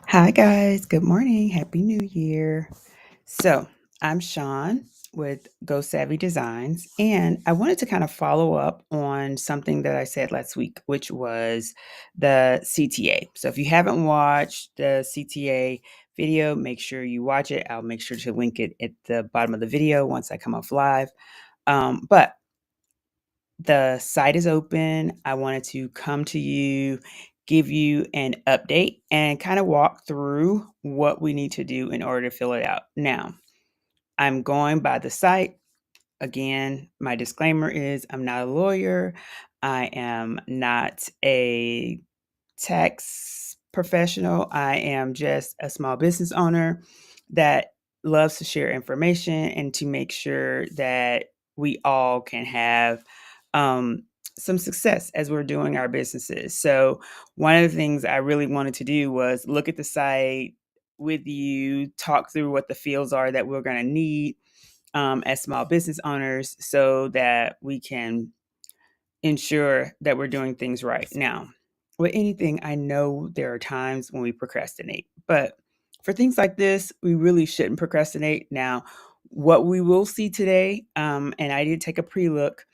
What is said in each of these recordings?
Hi, guys. Good morning. Happy New Year. So, I'm Sean with Go Savvy Designs, and I wanted to kind of follow up on something that I said last week, which was the CTA. So, if you haven't watched the CTA video, make sure you watch it. I'll make sure to link it at the bottom of the video once I come off live. But the site is open. I wanted to come to you, give you an update, and kind of walk through what we need to do in order to fill it out. Now, I'm going by the site. Again, my disclaimer is I'm not a lawyer. I am not a tax professional. I am just a small business owner that loves to share information and to make sure that we all can have um, some success as we're doing our businesses. So, one of the things I really wanted to do was look at the site with you, talk through what the fields are that we're going to need as small business owners so that we can ensure that we're doing things right. Now, with anything, I know there are times when we procrastinate, but for things like this, we really shouldn't procrastinate. Now, what we will see today, and I did take a pre look,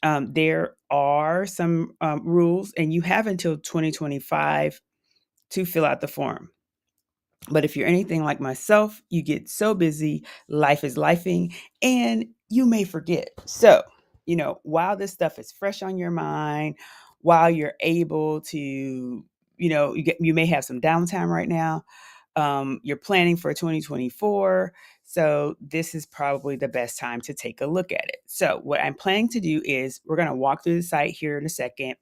there are some rules, and you have until 2025 to fill out the form. But if you're anything like myself, you get so busy, life is lifing, and you may forget. So, while this stuff is fresh on your mind, while you're able to, you may have some downtime right now. You're planning for 2024. So, this is probably the best time to take a look at it. So, what I'm planning to do is we're going to walk through the site here in a second.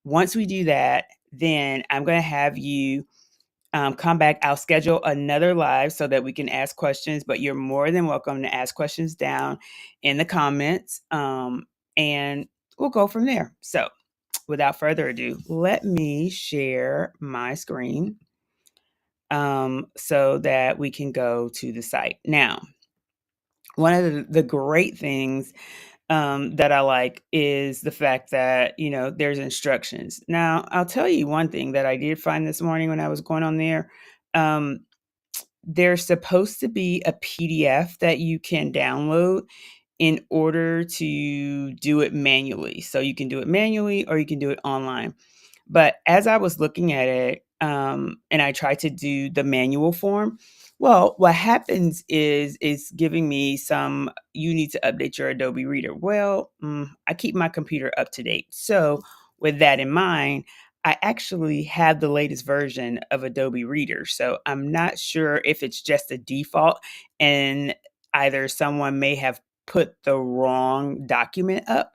Once we do that, then I'm going to have you come back. I'll schedule another live so that we can ask questions, but you're more than welcome to ask questions down in the comments, and we'll go from there. So, without further ado, let me share my screen so that we can go to the site. Now, one of the great things that I like is the fact that, there's instructions. Now, I'll tell you one thing that I did find this morning when I was going on there. Um, there's supposed to be a PDF that you can download in order to do it manually. So you can do it manually or you can do it online. But as I was looking at it, and I tried to do the manual form, well, what happens is it's giving me some, you need to update your Adobe Reader. Well, I keep my computer up to date. So with that in mind, I actually have the latest version of Adobe Reader. So I'm not sure if it's just a default and either someone may have put the wrong document up,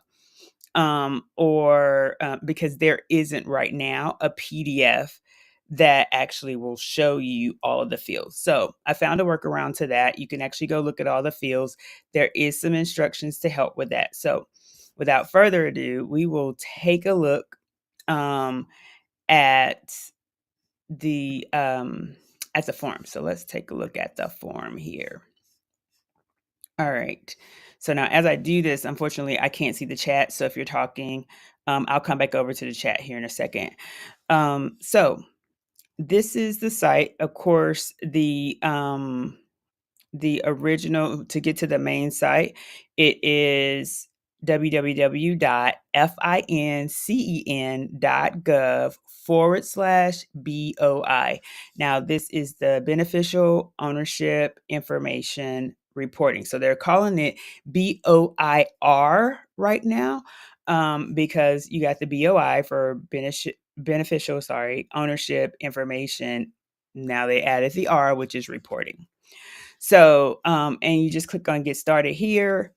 or because there isn't right now a PDF that actually will show you all of the fields. So I found a workaround to that. You can actually go look at all the fields. There is some instructions to help with that. So without further ado, we will take a look at the form. So let's take a look at the form here. All right. So now as I do this, unfortunately, I can't see the chat. So if you're talking, I'll come back over to the chat here in a second. So this is the site. Of course, the original, to get to the main site, it is www.fincen.gov/BOI. Now, this is the Beneficial Ownership Information Reporting. So they're calling it BOIR right now, because you got the BOI for beneficial, ownership information. Now they added the R, which is reporting. So, and you just click on get started here.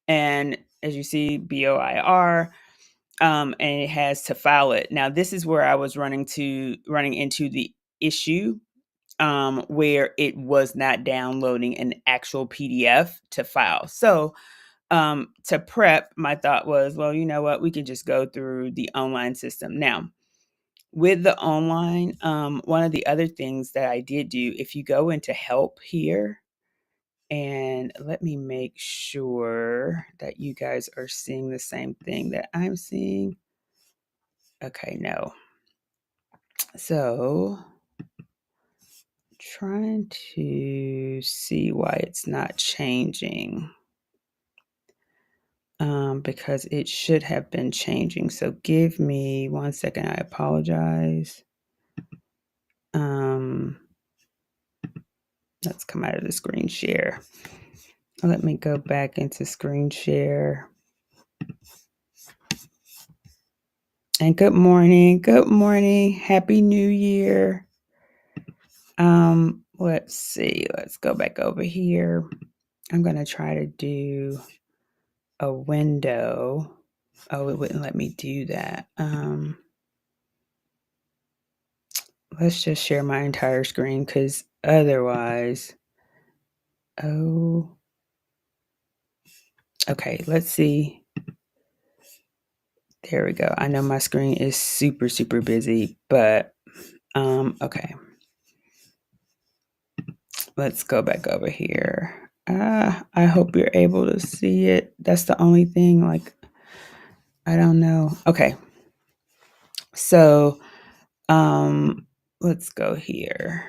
And as you see, BOIR, and it has to file it. Now, this is where I was running into the issue, where it was not downloading an actual PDF to file. So, to prep, my thought was, well, you know what? We can just go through the online system. Now, with the online, one of the other things that I did do, if you go into help here, and let me make sure that you guys are seeing the same thing that I'm seeing. Okay, no. So trying to see why it's not changing. Because it should have been changing. So give me 1 second. I apologize. Let's come out of the screen share. Let me go back into screen share. And good morning. Good morning. Happy New Year. Let's see. Let's go back over here. I'm going to try to do a window. Oh, it wouldn't let me do that. Let's just share my entire screen because otherwise, okay, let's see. There we go. I know my screen is super, super busy, but okay. Let's go back over here. I hope you're able to see it. That's the only thing, like, I don't know. Okay. So, let's go here.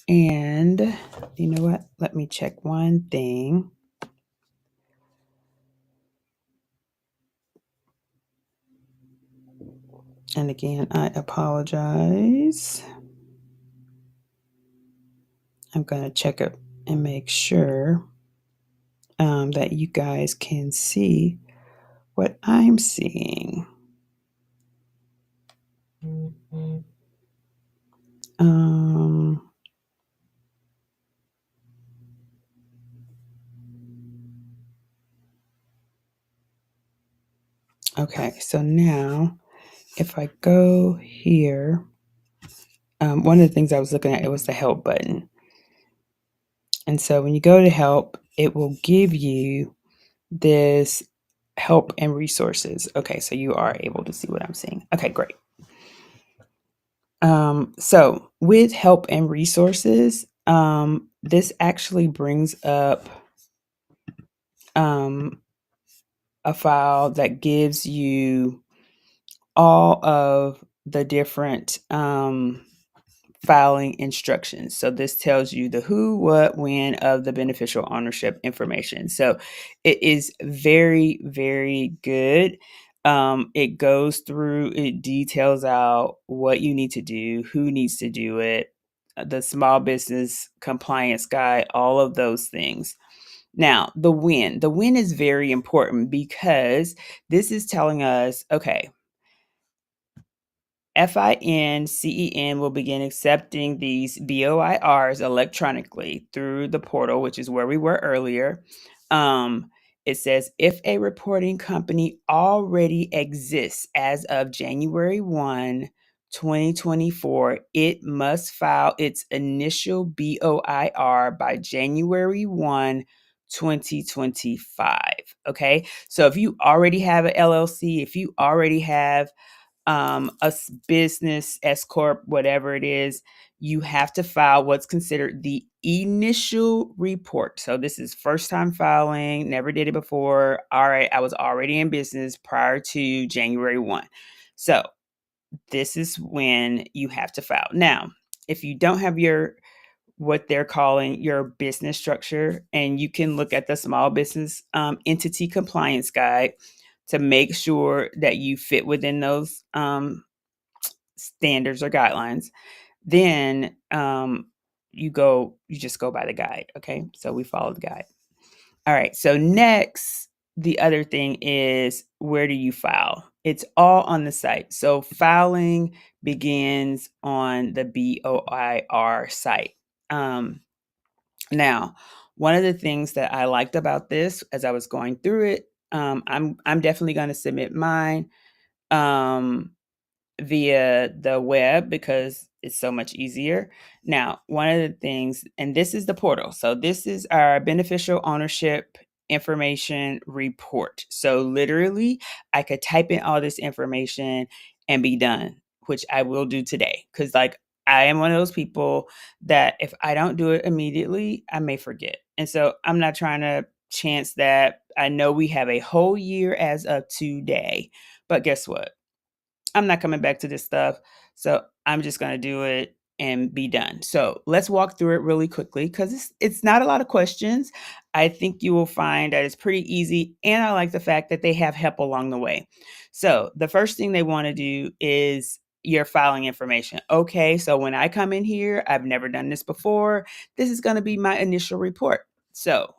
And you know what? Let me check one thing. And again, I apologize. I'm going to check it and make sure that you guys can see what I'm seeing. Okay, so now if I go here, one of the things I was looking at, it was the help button. And so when you go to help, it will give you this help and resources. Okay, so you are able to see what I'm seeing. Okay, great. So with help and resources, this actually brings up a file that gives you all of the different filing instructions. So this tells you the who, what, when of the beneficial ownership information. So it is very, very good. It goes through, it details out what you need to do, who needs to do it, the small business compliance guide, all of those things. Now, the when is very important because this is telling us, okay, FINCEN will begin accepting these BOIRs electronically through the portal, which is where we were earlier. It says if a reporting company already exists as of January 1, 2024, it must file its initial BOIR by January 1, 2025. Okay. So if you already have an LLC, if you already have a business, S corp, whatever it is, you have to file what's considered the initial report. So this is first time filing, never did it before. All right, I was already in business prior to January 1. So this is when you have to file. Now, if you don't have your what they're calling your business structure, and you can look at the small business entity compliance guide to make sure that you fit within those standards or guidelines. Then you just go by the guide. Okay, so we follow the guide. All right, so next, the other thing is, where do you file? It's all on the site. So filing begins on the BOIR site. Now, one of the things that I liked about this as I was going through it, I'm definitely going to submit mine via the web because it's so much easier. Now, one of the things, and this is the portal. So this is our beneficial ownership information report. So literally, I could type in all this information and be done, which I will do today. Because like I am one of those people that if I don't do it immediately, I may forget. And so I'm not trying to chance that. I know we have a whole year as of today, but guess what? I'm not coming back to this stuff. So I'm just going to do it and be done. So let's walk through it really quickly because it's not a lot of questions. I think you will find that it's pretty easy. And I like the fact that they have help along the way. So the first thing they want to do is your filing information. Okay, so when I come in here, I've never done this before. This is going to be my initial report. So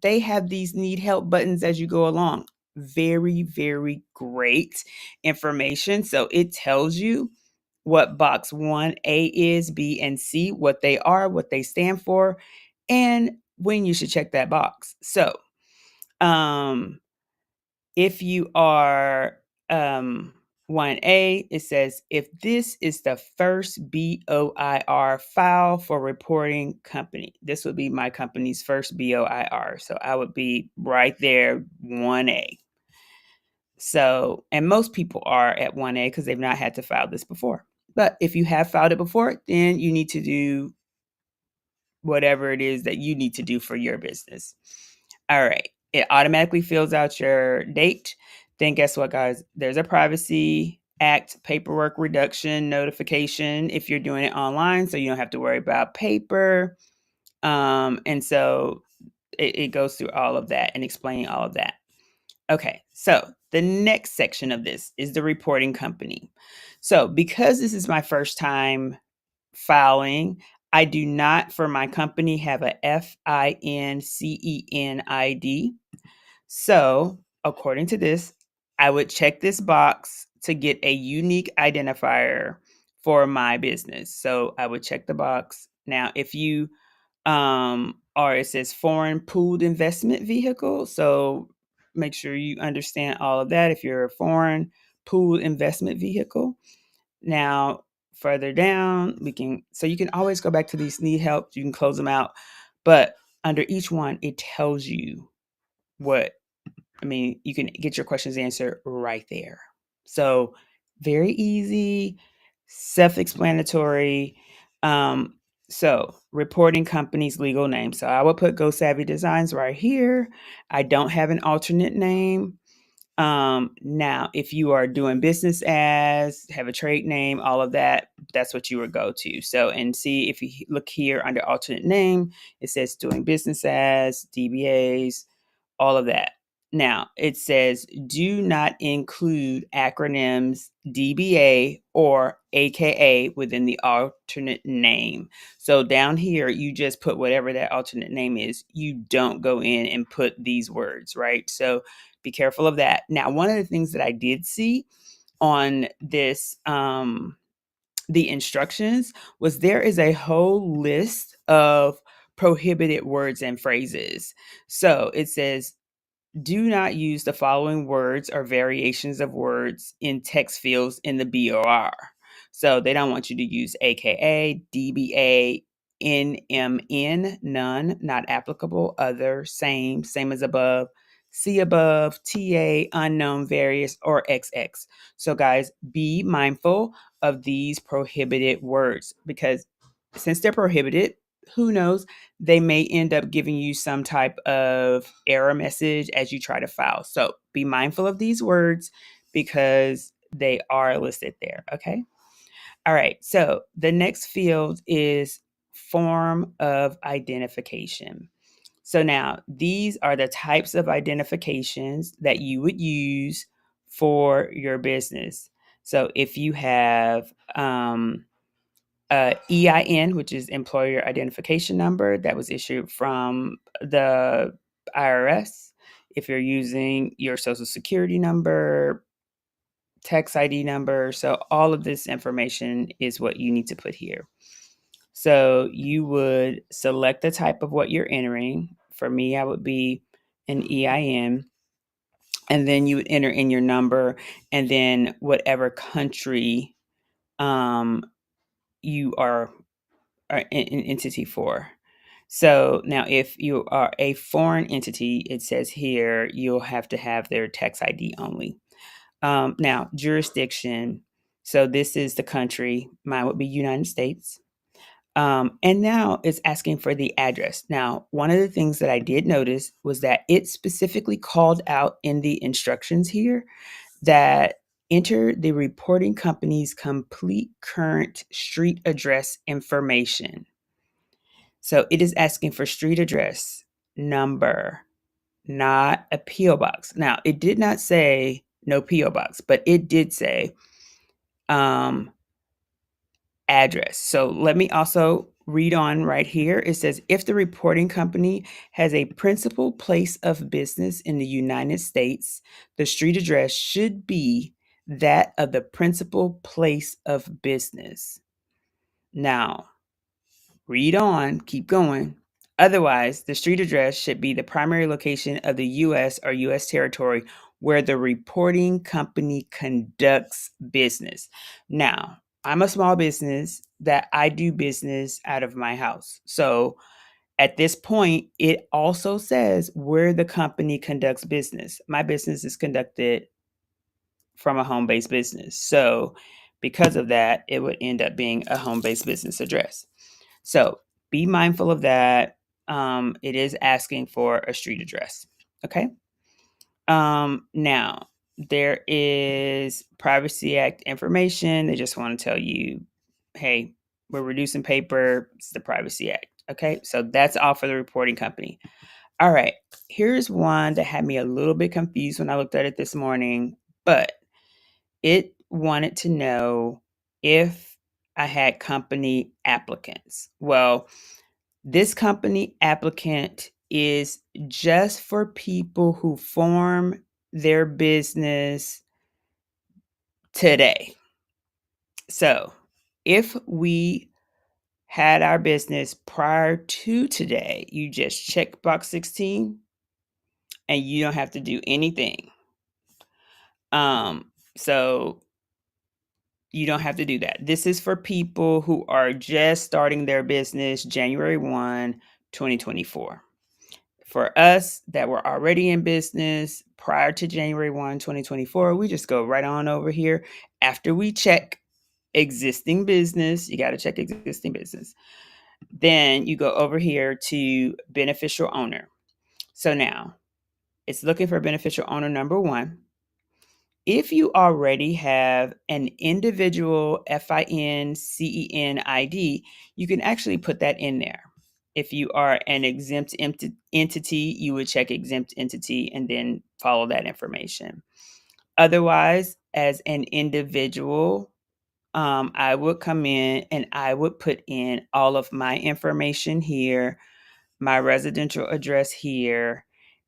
they have these need help buttons as you go along. Very, very great information. So it tells you what box 1A is, B, and C, what they are, what they stand for, and when you should check that box. So, if you are 1A, it says if this is the first BOIR file for reporting company, this would be my company's first BOIR. So I would be right there, 1A. So, and most people are at 1A because they've not had to file this before. But if you have filed it before, then you need to do whatever it is that you need to do for your business. All right. It automatically fills out your date. Then guess what, guys? There's a Privacy Act paperwork reduction notification if you're doing it online, so you don't have to worry about paper. And so it goes through all of that and explaining all of that. Okay, so the next section of this is the reporting company. So because this is my first time filing, I do not, for my company, have a FINCEN ID. So according to this, I would check this box to get a unique identifier for my business. So I would check the box. Now, if you or it says foreign pooled investment vehicle. So make sure you understand all of that if you're a foreign pooled investment vehicle. Now, further down, so you can always go back to these need help, you can close them out, but under each one, it tells you you can get your questions answered right there. So very easy, self-explanatory. So reporting company's legal name. So I will put Go Savvy Designs right here. I don't have an alternate name. Now, if you are doing business as, have a trade name, all of that, that's what you would go to. So, and see if you look here under alternate name, it says doing business as, DBAs, all of that. Now, it says do not include acronyms DBA or AKA within the alternate name. So down here, you just put whatever that alternate name is. You don't go in and put these words, right? So be careful of that. Now, one of the things that I did see on this, the instructions, was there is a whole list of prohibited words and phrases. So it says do not use the following words or variations of words in text fields in the BOR. So they don't want you to use AKA, DBA, NMN, none, not applicable, other, same as above, see above, TA, unknown, various, or XX. So guys, be mindful of these prohibited words because since they're prohibited, who knows, they may end up giving you some type of error message as you try to file. So be mindful of these words because they are listed there. Okay. All right. So the next field is form of identification. So now these are the types of identifications that you would use for your business. So if you have, EIN, which is Employer Identification Number, that was issued from the IRS. If you're using your Social Security number, tax ID number, so all of this information is what you need to put here. So you would select the type of what you're entering. For me, I would be an EIN. And then you would enter in your number and then whatever country you are an entity for. So now if you are a foreign entity, it says here you'll have to have their tax ID only. Now, jurisdiction. So this is the country. Mine would be United States. And now it's asking for the address. Now, one of the things that I did notice was that it specifically called out in the instructions here that enter the reporting company's complete current street address information. So it is asking for street address, number, not a P.O. box. Now, it did not say no P.O. box, but it did say address. So let me also read on right here. It says, if the reporting company has a principal place of business in the United States, the street address should be that of the principal place of business. Now, read on, keep going. Otherwise, the street address should be the primary location of the U.S. or U.S. territory where the reporting company conducts business. Now, I'm a small business that I do business out of my house. So at this point, it also says where the company conducts business. My business is conducted from a home based business. So because of that, it would end up being a home based business address. So be mindful of that. It is asking for a street address. Okay. Now, there is Privacy Act information. They just want to tell you, hey, we're reducing paper. It's the Privacy Act. Okay. So that's all for the reporting company. All right. Here's one that had me a little bit confused when I looked at it this morning, but it wanted to know if I had company applicants. Well, this company applicant is just for people who form their business today. So if we had our business prior to today, you just check box 16 and you don't have to do anything. So you don't have to do that. This is for people who are just starting their business January 1, 2024. For us that were already in business prior to January 1, 2024, we just go right on over here. After we check existing business, you got to check existing business. Then you go over here to beneficial owner. So now it's looking for beneficial owner number 1. If you already have an individual FIN/CEN ID, you can actually put that in there. If you are an exempt entity, you would check exempt entity and then follow that information. Otherwise, as an individual, I would come in and I would put in all of my information here, my residential address here,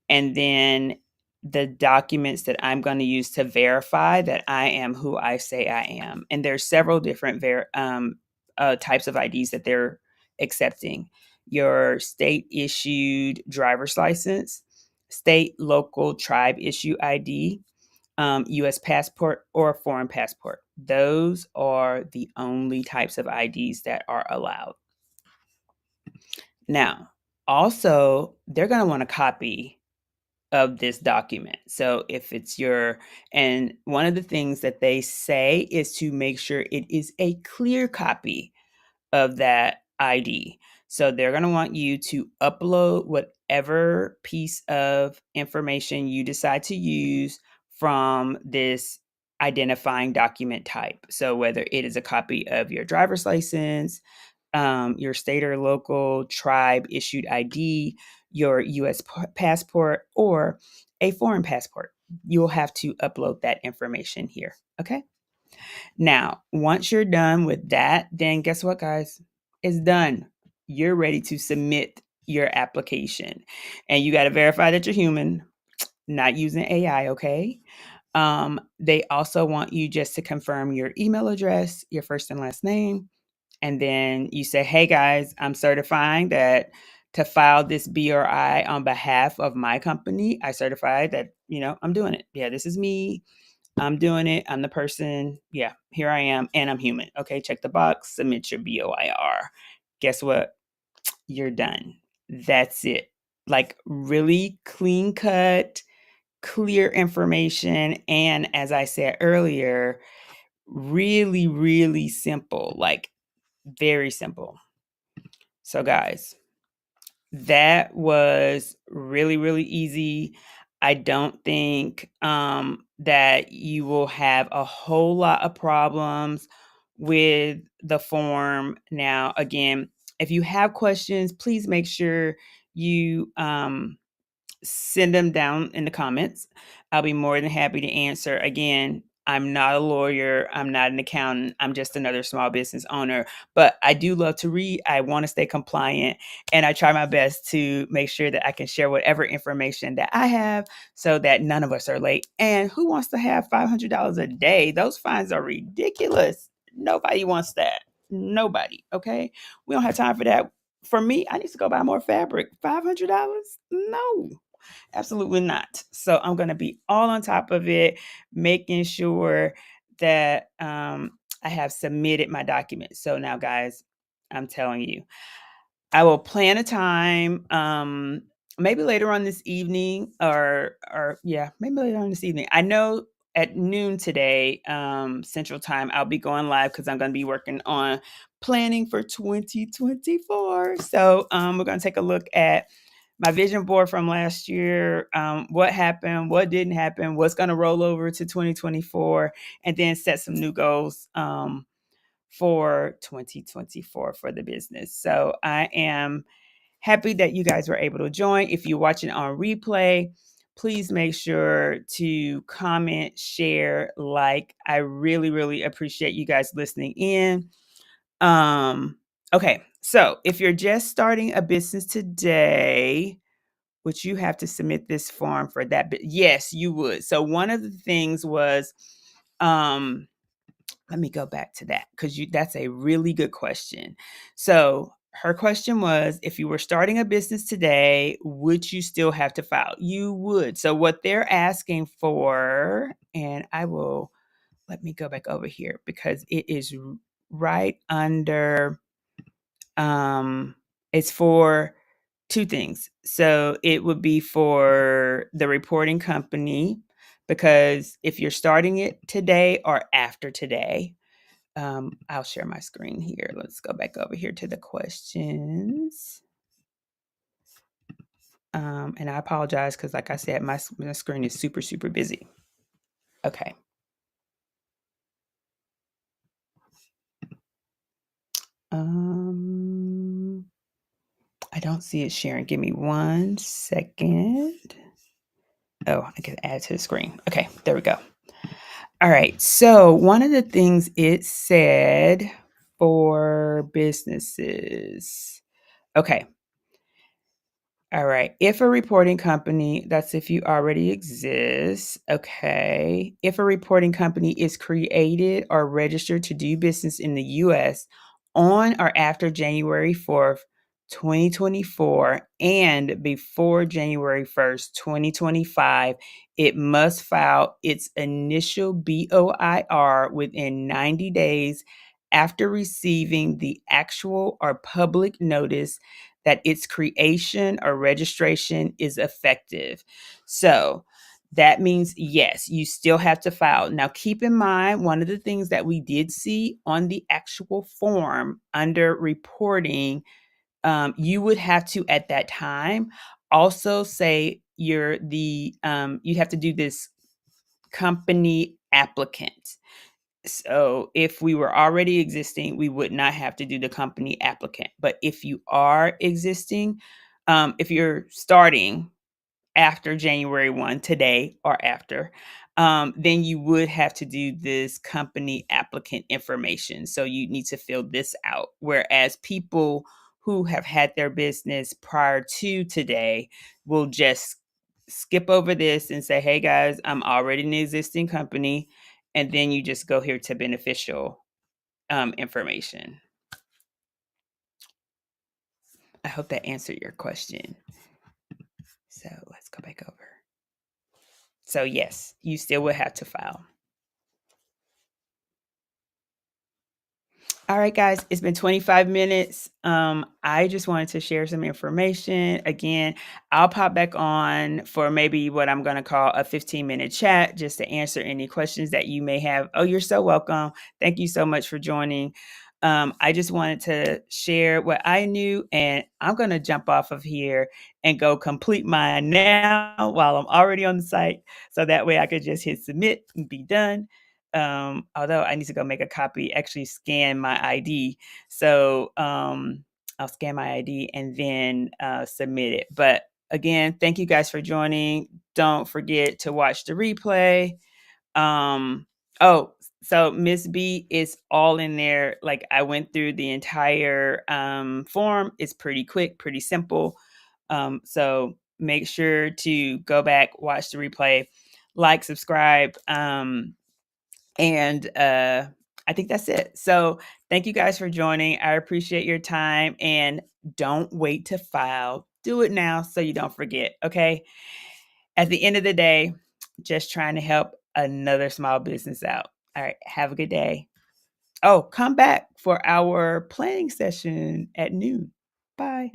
and then the documents that I'm going to use to verify that I am who I say I am. And there's several different types of IDs that they're accepting. Your state issued driver's license, state, local, tribe issue ID, US passport, or foreign passport. Those are the only types of IDs that are allowed. Now, also, they're going to want a copy of this document. So if it's and one of the things that they say is to make sure it is a clear copy of that ID. So they're going to want you to upload whatever piece of information you decide to use from this identifying document type. So whether it is a copy of your driver's license, your state or local tribe issued ID, your US passport, or a foreign passport, you'll have to upload that information here. Okay. Now, once you're done with that, then guess what, guys? It's done. You're ready to submit your application. And you got to verify that you're human, not using AI, okay? They also want you just to confirm your email address, your first and last name, and then you say, hey guys, I'm certifying that to file this BRI on behalf of my company, I certify that, I'm doing it. Yeah, this is me. I'm doing it. I'm the person. Yeah, here I am. And I'm human. Okay, check the box, submit your BOIR. Guess what? You're done. That's it. Like really clean cut, clear information. And as I said earlier, really, really simple. Like very simple. So, guys, that was really, really easy. I don't think that you will have a whole lot of problems with the form. Now, again, if you have questions, please make sure you send them down in the comments. I'll be more than happy to answer. Again, I'm not a lawyer. I'm not an accountant. I'm just another small business owner. But I do love to read. I want to stay compliant. And I try my best to make sure that I can share whatever information that I have so that none of us are late. And who wants to have $500 a day? Those fines are ridiculous. Nobody wants that. Nobody. Okay. We don't have time for that. For me, I need to go buy more fabric. $500? No. Absolutely not. So I'm going to be all on top of it, making sure that I have submitted my documents. So now, guys, I'm telling you, I will plan a time, maybe later on this evening, or yeah, maybe later on this evening. I know at noon today, Central Time, I'll be going live because I'm going to be working on planning for 2024. So we're going to take a look at my vision board from last year, what happened, what didn't happen, what's going to roll over to 2024, and then set some new goals for 2024 for the business. So I am happy that you guys were able to join. If you're watching on replay, please make sure to comment, share, like. I really, really appreciate you guys listening in. Okay, so if you're just starting a business today, would you have to submit this form for that? But yes, you would. So one of the things was, um, let me go back to that because that's a really good question. So her question was, if you were starting a business today, would you still have to file? You would. So what they're asking for, and let me go back over here because it is right under, it's for two things. So it would be for the reporting company, because if you're starting it today or after today, I'll share my screen here. Let's go back over here to the questions. And I apologize because, like I said, my screen is super, super busy. Okay. I don't see it sharing. Give me 1 second. Oh, I can add to the screen. Okay, there we go. All right. So one of the things it said for businesses. Okay. All right. If a reporting company, that's if you already exist. Okay. If a reporting company is created or registered to do business in the US on or after January 4th, 2024, and before January 1st, 2025, it must file its initial BOIR within 90 days after receiving the actual or public notice that its creation or registration is effective. So that means, yes, you still have to file. Now, keep in mind, one of the things that we did see on the actual form under reporting, you would have to, at that time, also say you have to do this company applicant. So if we were already existing, we would not have to do the company applicant. But if you are existing, if you're starting after January 1, today or after, then you would have to do this company applicant information. So you need to fill this out. Whereas people who have had their business prior to today will just skip over this and say, hey guys, I'm already an existing company. And then you just go here to beneficial information. I hope that answered your question. So let's go back over. So yes, you still would have to file. All right, guys, it's been 25 minutes. I just wanted to share some information. Again, I'll pop back on for maybe what I'm going to call a 15-minute chat just to answer any questions that you may have. Oh, you're so welcome. Thank you so much for joining. I just wanted to share what I knew, and I'm going to jump off of here and go complete mine now while I'm already on the site. So that way I could just hit submit and be done. Although I need to go make a copy, actually scan my ID. So I'll scan my ID and then submit it. But again, thank you guys for joining. Don't forget to watch the replay. Oh, so Miss B is all in there. Like I went through the entire form. It's pretty quick, pretty simple. So make sure to go back, watch the replay, like, subscribe, and I think that's it. So thank you guys for joining. I appreciate your time, and don't wait to file. Do it now so you don't forget. Okay. At the end of the day, just trying to help another small business out. All right. Have a good day. Oh, come back for our planning session at noon. Bye.